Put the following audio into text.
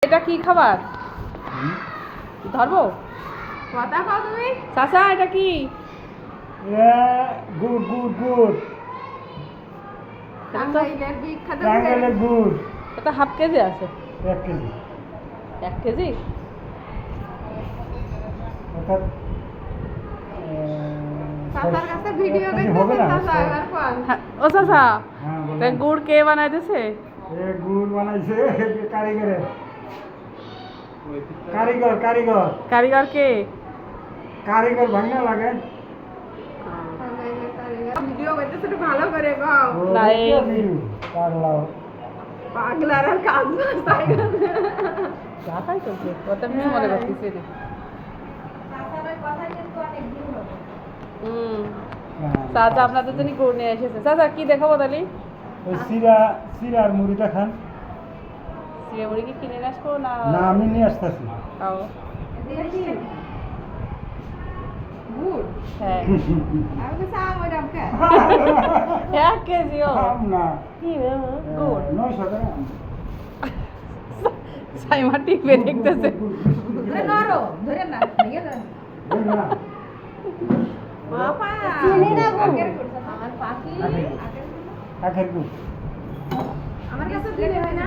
এটা কি খাবার ধরবো কথা কও তুমি চাচা এটা কি গুড় গুড় গুড় টাঙ্গাইলের বিখ্যাত টাঙ্গাইলের গুড় এটা হাফ কেজি আছে 1 কেজি 1 কেজি অর্থাৎ চাচার কাছে ভিডিও হবে দেখতে না চাচা এবার কোন হ্যাঁ, ও চাচা হ্যাঁ তা বলেন। গুড় কে বানাইতেছে গুড় বানাইছে কারিগরে কারিগর কারিগর কারিগর কে কারিগর ভাঙনা লাগে ভিডিও করতেছ একটু ভালো করে কও না, এই- পাগলা পাগলার আর কাজ তাই যাতাই করছে ওটা আমি মনে করতেছি রে চাচা আপনাদের জন্য গুড় নিয়ে এসেছে চাচা কি দেখাবো তাহলে ওই সিরা আর মুড়িটা খান সিরে মুড়ি কি কিনে নিয়ে আসবো না না আমি নিয়ে আসতেছি খাও গুড় হ্যাঁ আমি তো চা ওইরকম কে 1 কেজিও খাম না কি রে, গুড় 900 টাকা সাইমা টিপে দেখতেছে ধরে নরো ধরে না ভেঙে ধরে এই না, বাবা চিনি না গো। আমার পাখি আখের গুড় আমার কাছে দিলে হয় না